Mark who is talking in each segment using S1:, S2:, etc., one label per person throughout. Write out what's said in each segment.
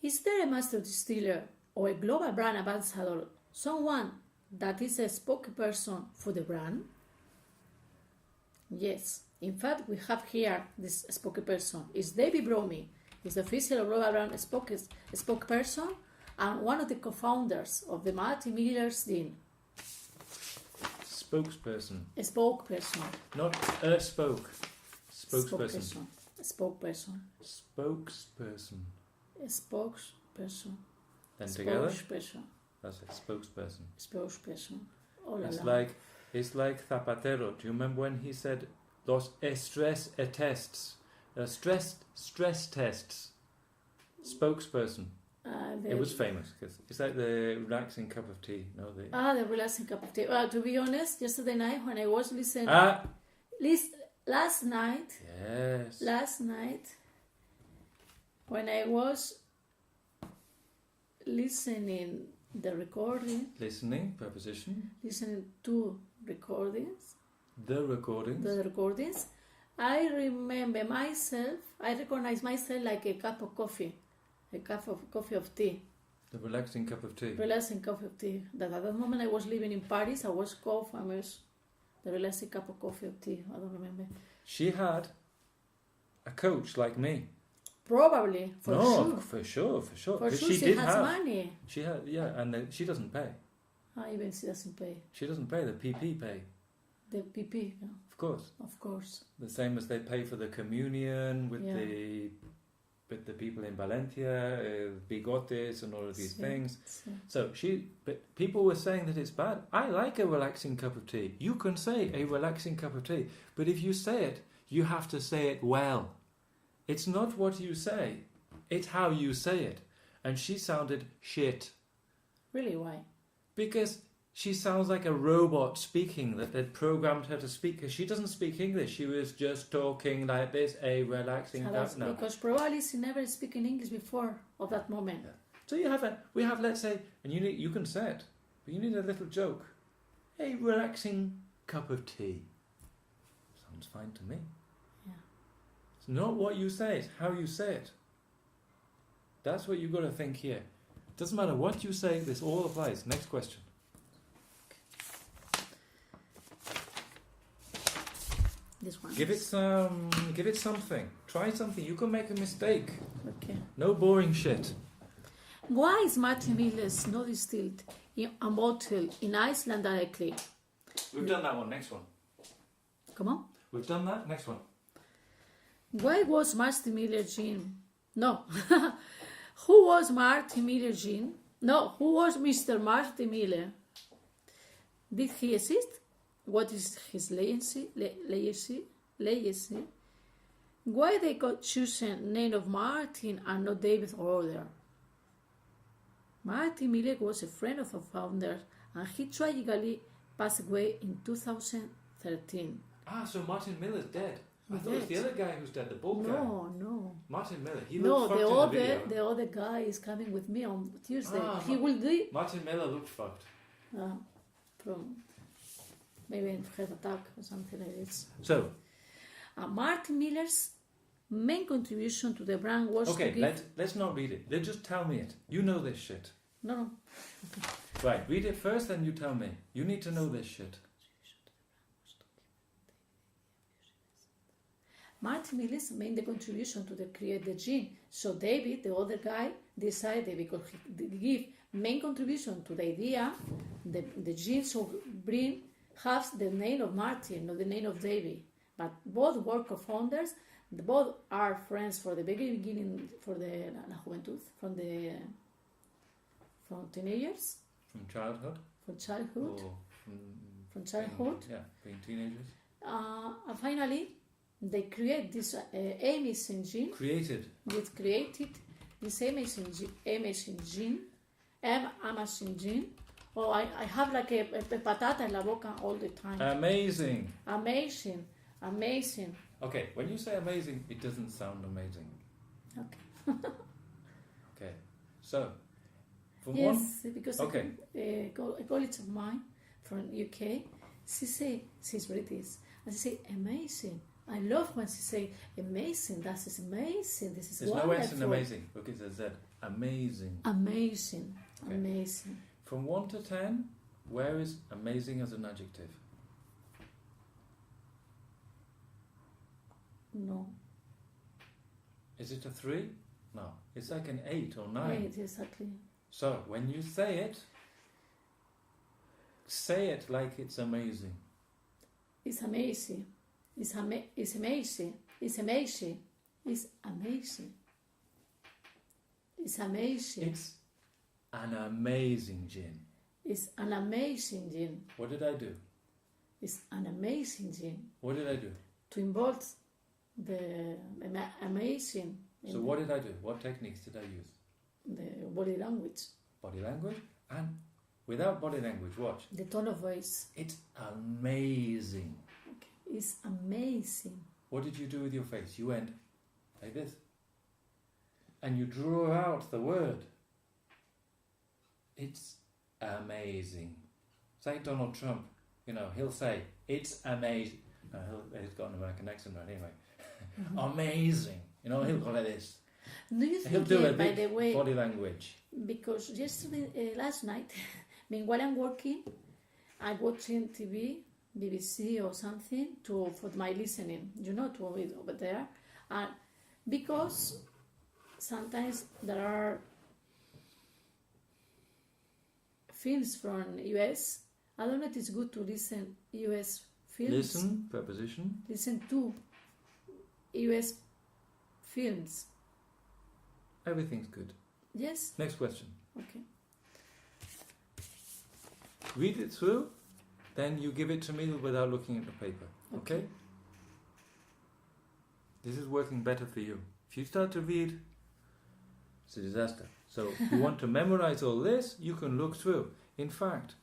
S1: Is there a master distiller or a global brand ambassador, someone that is a spokesperson for the brand? Yes, in fact, we have here this spokesperson. It's David Bromley. He's the official global brand spokesperson and one of the co-founders of the Multimillions Dean.
S2: Spokesperson.
S1: A spokesperson.
S2: Not a spoke. Spokesperson.
S1: Spokesperson.
S2: Spokesperson.
S1: A spokesperson.
S2: Then together?
S1: Spokesperson.
S2: That's it, spokesperson.
S1: Spokesperson. Oh la
S2: It's
S1: la.
S2: it's like Zapatero. Do you remember when he said los stress tests? Stress tests. Spokesperson. It was famous because it's like the relaxing cup of tea. No,
S1: the relaxing cup of tea. Well, to be honest, yesterday night when I was listening, last night when I was listening the recording,
S2: listening preposition,
S1: listening to recordings,
S2: the recordings, I recognize myself like a cup of coffee. A cup of tea. The relaxing cup of tea.
S1: Relaxing cup of tea. That at that moment I was living in Paris, I was called famous. The relaxing cup of coffee of tea. I don't remember.
S2: She had a coach like me.
S1: Probably. For sure.
S2: For sure.
S1: For sure,
S2: she
S1: has money.
S2: She had, and she doesn't pay.
S1: Even she doesn't pay.
S2: She doesn't pay. The PP pay.
S1: The PP, yeah.
S2: Of course. The same as they pay for the communion with the people in Valencia, bigotes and all of these things. So people were saying that it's bad. I like a relaxing cup of tea. You can say a relaxing cup of tea, but if you say it, you have to say it well. It's not what you say, it's how you say it. And she sounded shit.
S1: Really, why?
S2: Because she sounds like a robot speaking that they'd programmed her to speak, because she doesn't speak English. She was just talking like this, a relaxing cup. No.
S1: Because probably she never spoken English before of that moment.
S2: Yeah. So we have, let's say, and you can say it, but you need a little joke. A relaxing cup of tea. Sounds fine to me.
S1: Yeah.
S2: It's not what you say, it's how you say it. That's what you've got to think here. Doesn't matter what you say, this all applies. Next question.
S1: This one.
S2: Give it something. Try something. You can make a mistake.
S1: Okay.
S2: No boring shit.
S1: Why is Martin Miller's not distilled in a bottle in Iceland directly?
S2: We've done that one. Next one.
S1: Come on.
S2: We've done that. Next one.
S1: Why was Martin Miller gin? No. Who was Martin Miller gin? No. Who was Mr. Martin Miller? Did he exist? What is his legacy? Why they got chosen name of Martin and not David or other? Martin Miller was a friend of the founder and he tragically passed away in 2013.
S2: So Martin Miller's dead. I thought it was the other guy who's dead, the bald guy.
S1: No.
S2: Martin Miller. He looked fucked in the video.
S1: The other guy is coming with me on Tuesday. He will do.
S2: Martin Miller looked fucked.
S1: From maybe a heart attack or something like this.
S2: So,
S1: Martin Miller's main contribution to the brand was to give...
S2: let's not read it. Let's just tell me it. You know this shit.
S1: No.
S2: Right, read it first, then you tell me. You need to know this shit.
S1: Martin Miller's made the contribution to create the gene. So David, the other guy, decided because he give main contribution to the idea, the gene has the name of Martin, not the name of David. But both were co-founders. Both are friends for the very beginning, for the la juventud, from teenagers.
S2: From childhood.
S1: From childhood.
S2: Or
S1: from childhood.
S2: Being teenagers.
S1: And finally, they create this amazing gene. Created this amazing gene. Amazing gene. Oh, I have like a patata in la boca all the time.
S2: Amazing.
S1: Okay,
S2: when you say amazing, it doesn't sound amazing.
S1: Okay.
S2: Okay, so from
S1: because a colleague of mine from UK, she's British, and she say amazing. I love when she say amazing. That is amazing. This is
S2: There's
S1: wonderful.
S2: no S in amazing. Look, it's a Z. Amazing.
S1: Amazing.
S2: Okay.
S1: Amazing.
S2: From 1 to 10, where is amazing as an adjective?
S1: No.
S2: Is it a 3? No. It's like an 8 or 9.
S1: 8, exactly.
S2: So, when you say it like it's amazing.
S1: It's amazing. It's amazing. It's amazing. It's amazing. It's amazing.
S2: It's an amazing gin.
S1: It's an amazing gin.
S2: What did I do?
S1: It's an amazing gin.
S2: What did I do?
S1: To involve the amazing.
S2: So what did I do? What techniques did I use?
S1: The body language.
S2: Body language. And without body language, watch.
S1: The tone of voice.
S2: It's amazing.
S1: Okay. It's amazing.
S2: What did you do with your face? You went like this. And you drew out the word. It's amazing. It's like Donald Trump. You know, he'll say, it's amazing. He's got an American accent right anyway. Amazing. You know, he'll go like this.
S1: Do you
S2: He'll
S1: think,
S2: do a
S1: by
S2: big
S1: the way,
S2: body language.
S1: because yesterday, last night, while I'm working, I'm watching TV, BBC or something for my listening, to it over there. And because sometimes there are films from US, I don't know if it's good to listen US films.
S2: Listen, preposition.
S1: Listen to US films.
S2: Everything's good.
S1: Yes?
S2: Next question.
S1: Okay.
S2: Read it through, then you give it to me without looking at the paper. Okay? This is working better for you. If you start to read, it's a disaster. So if you want to memorize all this, you can look through. In fact,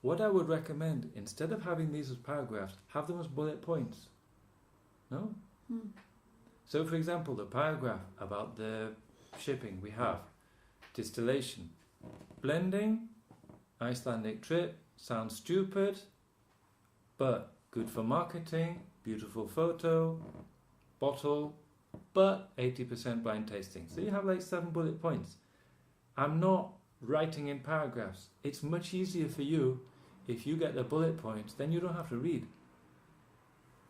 S2: what I would recommend, instead of having these as paragraphs, have them as bullet points. No? So for example, the paragraph about the shipping we have distillation, blending, Icelandic trip, sounds stupid, but good for marketing, beautiful photo, bottle, but 80% blind tasting. So you have like 7 bullet points. I'm not writing in paragraphs. It's much easier for you if you get the bullet points, then you don't have to read.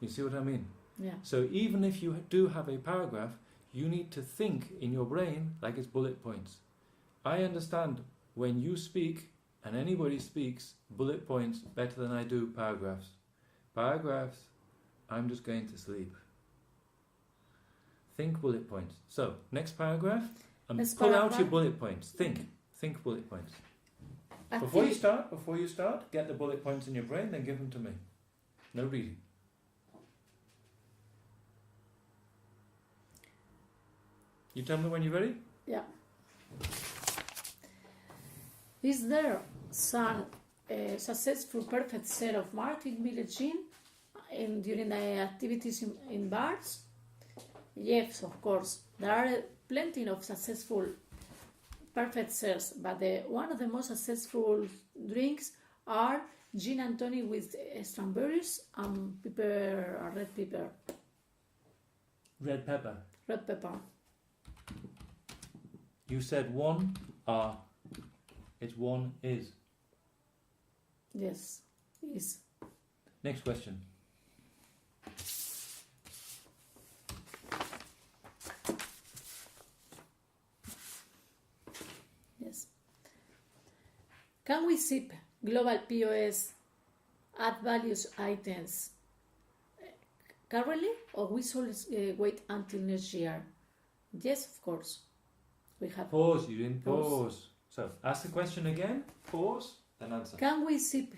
S2: You see what I mean?
S1: Yeah.
S2: So even if you do have a paragraph, you need to think in your brain like it's bullet points. I understand when you speak, and anybody speaks, bullet points better than I do paragraphs. Paragraphs, I'm just going to sleep. Think bullet points. So, next paragraph, and pull out your bullet points. Think bullet points. Before you start, get the bullet points in your brain, then give them to me. No reading. You tell me when you're ready?
S1: Yeah. Is there some successful perfect set of marketing villaging during the activities in bars? Yes, of course. There are plenty of successful perfect sets, but one of the most successful drinks are gin and tonic with strawberries and red pepper.
S2: Red pepper.
S1: Red pepper.
S2: You said one are. It's one is.
S1: Yes, is.
S2: Next question.
S1: Yes. Can we ship global POS add values items currently, or we should wait until next year? Yes, of course. We have
S2: pause. You didn't pause. So ask the question again. Pause. Then answer.
S1: Can we ship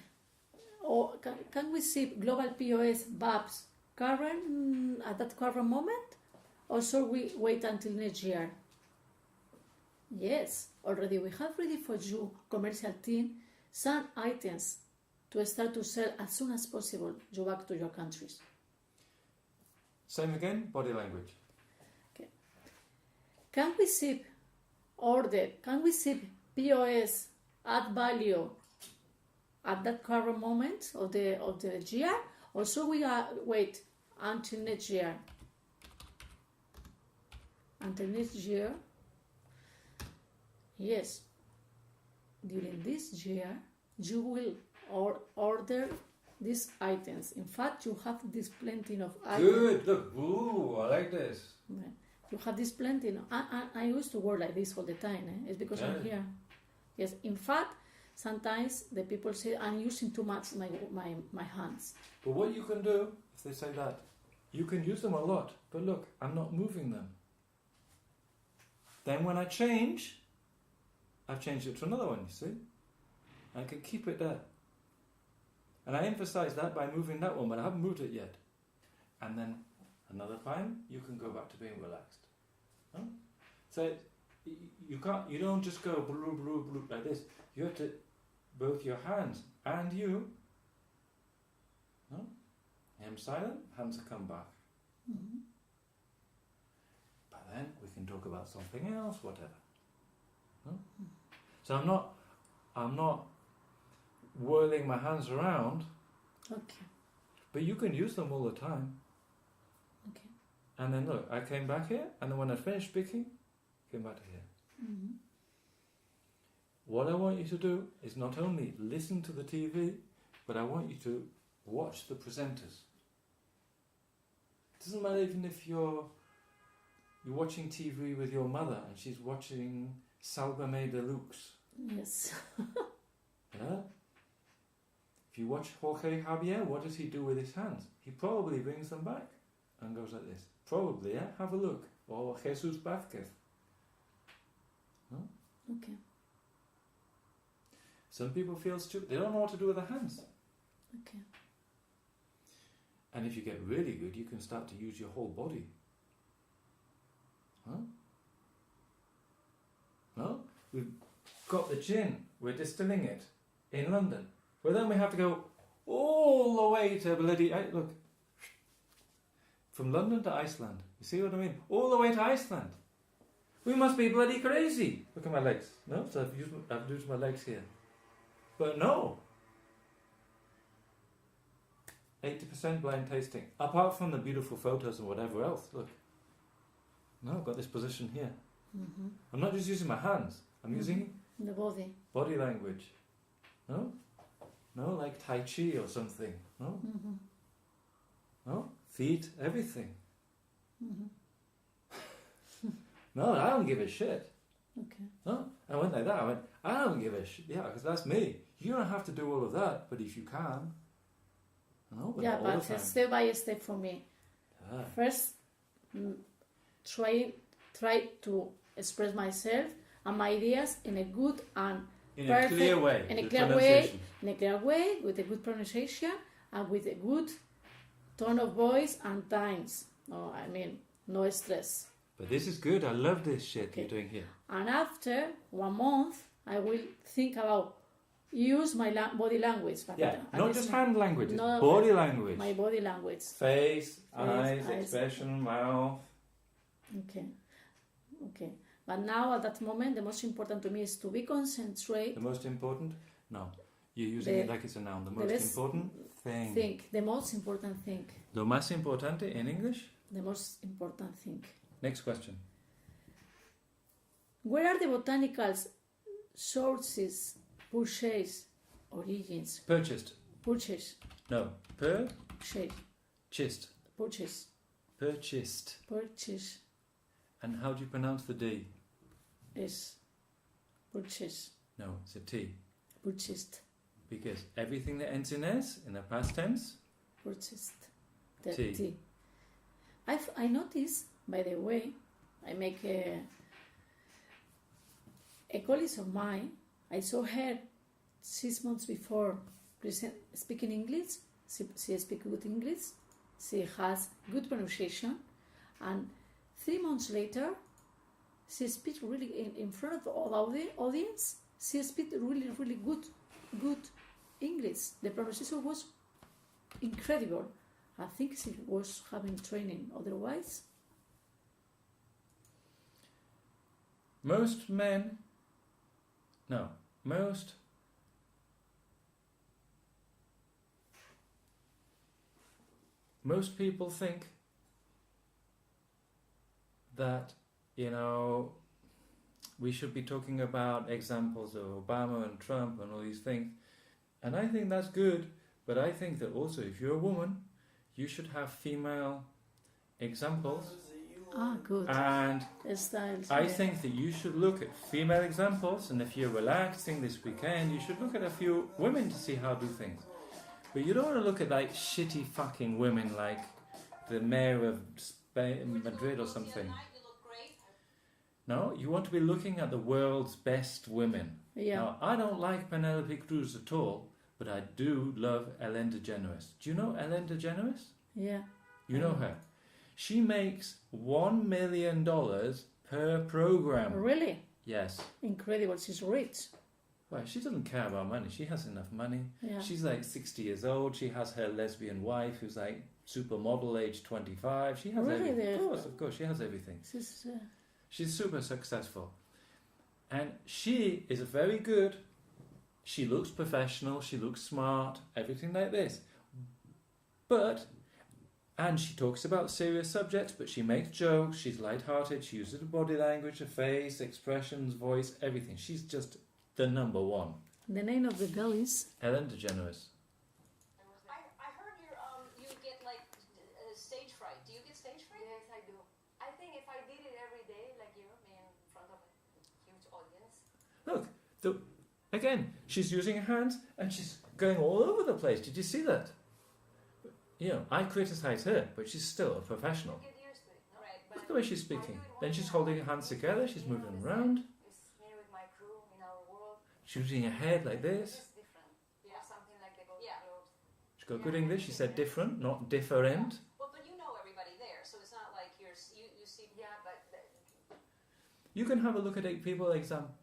S1: global POS VAPs current at that current moment, or should we wait until next year? Yes, already we have ready for you, commercial team, some items to start to sell as soon as possible you back to your countries.
S2: Same again, body language.
S1: Okay. Can we ship POS add value at that current moment of the year, or should we wait until next year. Until next year, yes, during this year, you will order these items. In fact, you have this plenty of items.
S2: Good, look, ooh, I like this.
S1: You have this plenty. I used to work like this all the time. It's because I'm here. Yes, in fact, sometimes the people say I'm using too much my hands.
S2: But what you can do, if they say that, you can use them a lot. But look, I'm not moving them. Then when I change, I've changed it to another one, you see? I can keep it there. And I emphasize that by moving that one, but I haven't moved it yet. And then another time, you can go back to being relaxed. Huh? So you don't just go blue, blue, blue like this. You have to, both your hands and you. No? I'm silent, hands come back.
S1: Mm-hmm.
S2: But then we can talk about something else, whatever. Huh? So I'm not whirling my hands around.
S1: Okay.
S2: But you can use them all the time.
S1: Okay.
S2: And then look, I came back here, and then when I finished speaking, came back to here.
S1: Mm-hmm.
S2: What I want you to do is not only listen to the TV, but I want you to watch the presenters. It doesn't matter even if you're watching TV with your mother and she's watching Salvame Deluxe.
S1: Yes.
S2: Yeah? If you watch Jorge Javier, what does he do with his hands? He probably brings them back and goes like this. Probably, yeah? Have a look. Or Jesus Vázquez. No?
S1: Okay.
S2: Some people feel stupid. They don't know what to do with their hands.
S1: Okay.
S2: And if you get really good, you can start to use your whole body. Huh? No? We've got the gin. We're distilling it in London. Well, then we have to go all the way to bloody... Look. From London to Iceland. You see what I mean? All the way to Iceland. We must be bloody crazy. Look at my legs. No? So I've used my legs here. But no. 80% blind tasting. Apart from the beautiful photos and whatever else. Look. No, I've got this position here.
S1: Mm-hmm.
S2: I'm not just using my hands. I'm using
S1: the body.
S2: Body language. No? No, like Tai Chi or something. No?
S1: Mm-hmm.
S2: No? Feet, everything.
S1: Mm-hmm.
S2: No, I don't give a shit.
S1: Okay.
S2: No? I went like that. I went, I don't give a shit. Yeah, because that's me. You don't have to do all of that, but if you can. No, but
S1: yeah,
S2: not all
S1: but
S2: the time.
S1: step by step for me.
S2: Ah.
S1: First, try to express myself and my ideas in a good and perfect,
S2: clear way.
S1: In a clear way, with a good pronunciation and with a good tone of voice and times. No, I mean, no stress.
S2: But this is good. I love this shit
S1: Okay.
S2: you're doing here.
S1: And after 1 month, I will think about use my body language.
S2: Yeah, not just hand language, it's
S1: No,
S2: body language.
S1: My body language.
S2: Face, eyes,
S1: eyes.
S2: expression, mouth.
S1: Okay. But now at that moment, the most important to me is to be concentrate.
S2: The most important? No. You're using it like it's a noun. The most important thing.
S1: The most important thing.
S2: Lo más importante in English?
S1: The most important thing.
S2: Next question.
S1: Where are the botanical sources, purchase, origins?
S2: Purchased.
S1: Purchase.
S2: No.
S1: Shade.
S2: Purchased.
S1: Purchase.
S2: Purchased.
S1: Purchase.
S2: And how do you pronounce the D?
S1: Is purchase.
S2: No, it's a T.
S1: Purchased.
S2: Because everything that ends in S, in the past tense,
S1: Purchased. The
S2: T.
S1: T. I noticed, by the way, I make a colleague of mine. I saw her 6 months before speaking English. She speaks good English. She has good pronunciation. And 3 months later, she speaks really in front of the audience. She speaks really, really good English. The pronunciation was incredible. I think she was having training. Otherwise,
S2: most most people think that, you know, we should be talking about examples of Obama and Trump and all these things. And I think that's good, but I think that also if you're a woman, you should have female examples.
S1: Good.
S2: And
S1: Styles,
S2: I think that you should look at female examples, and if you're relaxing this weekend, you should look at a few women to see how to do things. But you don't want to look at like shitty fucking women like the mayor of Spain, Madrid or something. No, you want to be looking at the world's best women.
S1: Yeah.
S2: Now, I don't like Penelope Cruz at all, but I do love Ellen DeGeneres. Do you know Ellen DeGeneres?
S1: Yeah.
S2: You know her. She makes $1 million per program.
S1: Really?
S2: Yes.
S1: Incredible. She's rich.
S2: Well, she doesn't care about money. She has enough money.
S1: Yeah.
S2: She's like 60 years old. She has her lesbian wife who's like supermodel, age 25. She has
S1: Really?
S2: everything. Of course, she has everything. She's super successful. And she is very good. She looks professional. She looks smart. Everything like this. And she talks about serious subjects, but she makes jokes. She's light-hearted. She uses her body language, her face, expressions, voice, everything. She's just the number one.
S1: The name of the girl is?
S2: Ellen DeGeneres.
S3: I heard you get like stage fright. Do you get stage fright?
S4: Yes, I do. I think if I did it every day, like you, in front of a huge audience.
S2: Look, again, she's using her hands and she's going all over the place. Did you see that? You know, I criticise her, but she's still a professional.
S4: Get used to it, no?
S3: Right,
S2: Look at the way she's speaking. Then she's holding her hands together. She's moving around.
S4: It's me with my crew in our world.
S2: She's using her head like this.
S4: It's different.
S3: Yeah.
S4: Something like the Golden
S3: Yeah.
S4: Globes.
S2: She's got good English. She said different, not different.
S3: Well, but you know everybody there, so it's not like you see.
S4: Yeah, but
S2: You can have a look at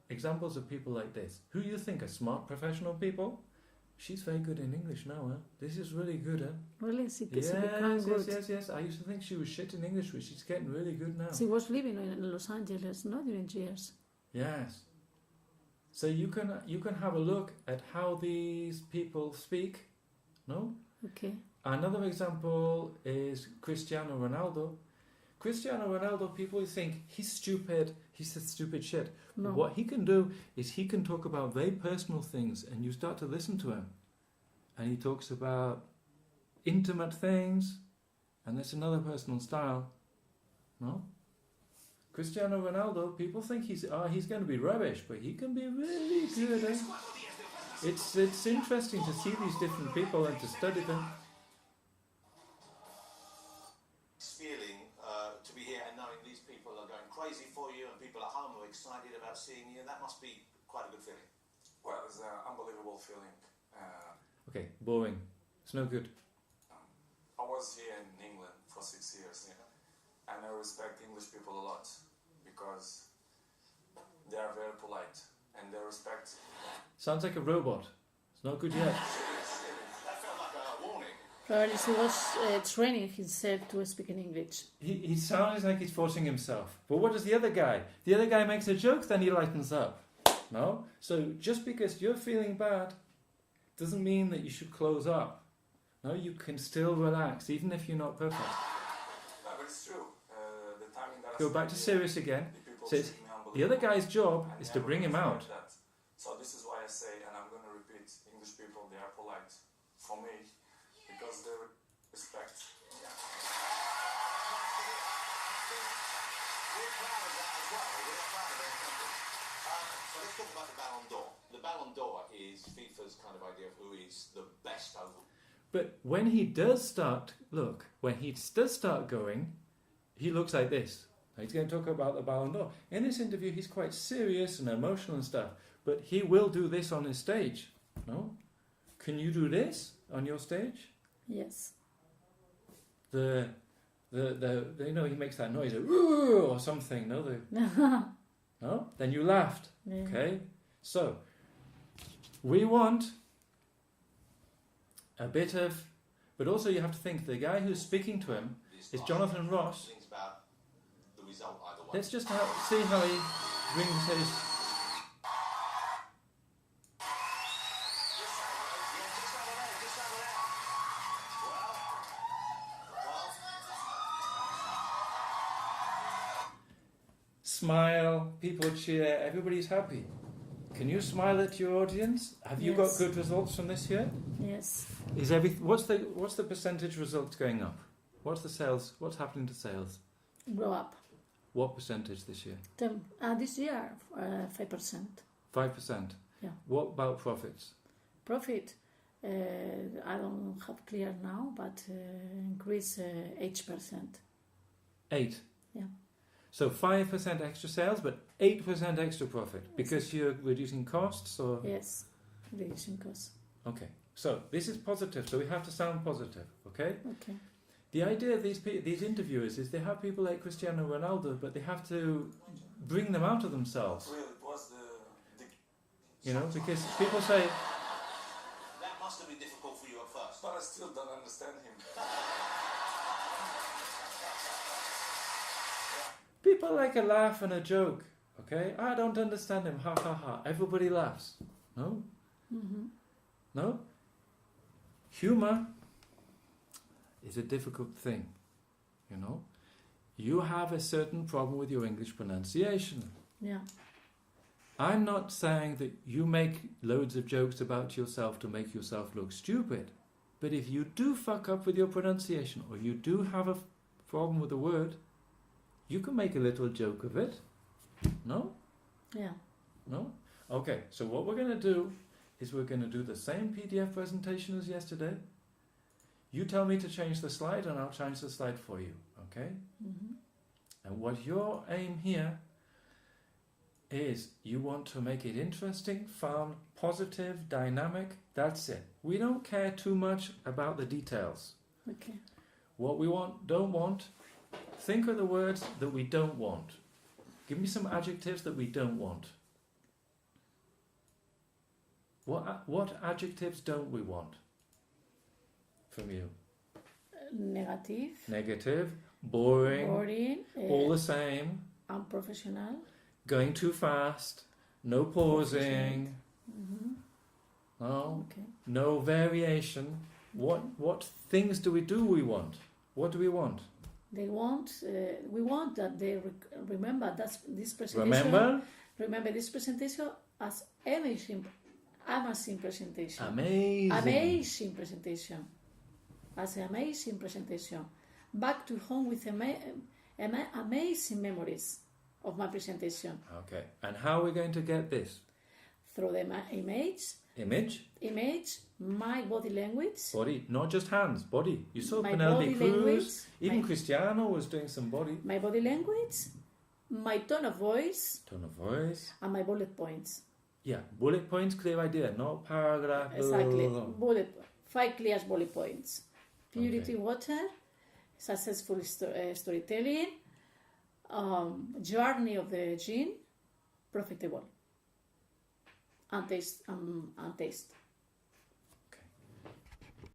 S2: examples of people like this. Who you think are smart professional people? She's very good in English now, huh? This is really good, huh?
S1: Really? She became good.
S2: Yes. I used to think she was shit in English, but she's getting really good now.
S1: She was living in Los Angeles, no, during years.
S2: Yes. So you can have a look at how these people speak, no?
S1: Okay.
S2: Another example is Cristiano Ronaldo. Cristiano Ronaldo, people think he's stupid, he says stupid shit.
S1: No.
S2: What he can do is he can talk about very personal things and you start to listen to him. And he talks about intimate things, and that's another personal style. No? Cristiano Ronaldo, people think he's going to be rubbish, but he can be really good. Eh? It's interesting to see these different people and to study them.
S5: Feeling to be here and knowing these people are going crazy for you and people at home are excited about seeing you, that must be quite a good feeling.
S6: Well, it's an unbelievable feeling.
S2: Okay, boring. It's no good.
S6: I was here in England for 6 years, and I respect English people a lot because they are very polite and they respect.
S2: Sounds like a robot. It's not good yet.
S5: That felt like a warning.
S1: Probably he was training himself to speak in English.
S2: He sounds like he's forcing himself. But what does the other guy? The other guy makes a joke, then he lightens up. No? So just because you're feeling bad doesn't mean that you should close up. No, you can still relax, even if you're not perfect.
S6: No, but it's true. The timing that I
S2: Go back to
S6: spent
S2: serious again.
S6: the people
S2: Says,
S6: treat me
S2: the other
S6: unbelievable,
S2: guy's job
S6: and
S2: is
S6: they
S2: to
S6: have
S2: bring him out.
S6: respect that. So this is why I say, and I'm going to repeat, English people, they are polite for me because they respect.
S5: We're proud of that as well. We're proud of their country. So let's talk about the Ballon d'Or. The Ballon d'Or is FIFA's kind of idea of who is the best overall.
S2: But when he does start going, he looks like this. He's going to talk about the Ballon d'Or. In this interview, he's quite serious and emotional and stuff, but he will do this on his stage. No? Can you do this on your stage?
S1: Yes.
S2: The he makes that noise, or something. No, no. Then you laughed.
S1: Yeah.
S2: Okay. So we want a bit of, but also you have to think the guy who's speaking to him is Jonathan Ross.
S5: Things about the result either way.
S2: Let's just see how he brings his. smile, people cheer, everybody's happy. Can you smile at your audience? Have you got
S1: Yes.
S2: good results from this year?
S1: Yes.
S2: What's the percentage results going up? What's the sales? What's happening to sales?
S1: Grow up.
S2: What percentage this year?
S1: This year, 5%.
S2: 5%.
S1: Yeah.
S2: What about profits?
S1: Profit, I don't have clear now, but increase 8%.
S2: 8.
S1: Yeah.
S2: So 5% extra sales, but 8% extra profit because you're reducing costs, or
S1: Yes, reducing costs.
S2: okay. So this is positive. So we have to sound positive. Okay.
S1: Okay.
S2: The idea of these interviewers is they have people like Cristiano Ronaldo, but they have to bring them out of themselves.
S6: Really, it was the
S2: You know, because people say,
S5: That must have been difficult for you at first.
S6: but I still don't understand him.
S2: people like a laugh and a joke. Okay, I don't understand him. Ha ha ha. Everybody laughs. No.
S1: Mm-hmm.
S2: No? Humor is a difficult thing, you know. You have a certain problem with your English pronunciation.
S1: Yeah.
S2: I'm not saying that you make loads of jokes about yourself to make yourself look stupid, but if you do fuck up with your pronunciation, or you do have a problem with a word, you can make a little joke of it. No?
S1: Yeah.
S2: No? Okay, so what we're going to do is we're going to do the same PDF presentation as yesterday. You tell me to change the slide and I'll change the slide for you, okay?
S1: Mm-hmm.
S2: And what your aim here is you want to make it interesting, fun, positive, dynamic. That's it. We don't care too much about the details.
S1: Okay.
S2: What we don't want, think of the words that we don't want. Give me some adjectives that we don't want. What adjectives don't we want from you?
S1: Negative.
S2: Negative, boring,
S1: Boring.
S2: all the same,
S1: Unprofessional.
S2: going too fast, no pausing,
S1: Mm-hmm.
S2: no,
S1: Okay.
S2: no variation. What things do we want? What do we want?
S1: They want. We want that they remember that this presentation. Remember this presentation as amazing presentation.
S2: Amazing.
S1: Amazing presentation. As an amazing presentation. Back to home with amazing memories of my presentation.
S2: Okay. And how are we going to get this?
S1: Through the image,
S2: Image,
S1: my body language,
S2: body, not just hands, body. You saw
S1: my
S2: Penelope
S1: body
S2: Cruz.
S1: language,
S2: Even
S1: my-
S2: Cristiano was doing some body.
S1: my body language, my tone of voice,
S2: Tone of voice.
S1: and my bullet points.
S2: Yeah, bullet points, clear idea, not paragraph.
S1: Exactly. 5 clear bullet points. Purity
S2: Okay.
S1: water, successful storytelling, journey of the gene, profitable, and taste.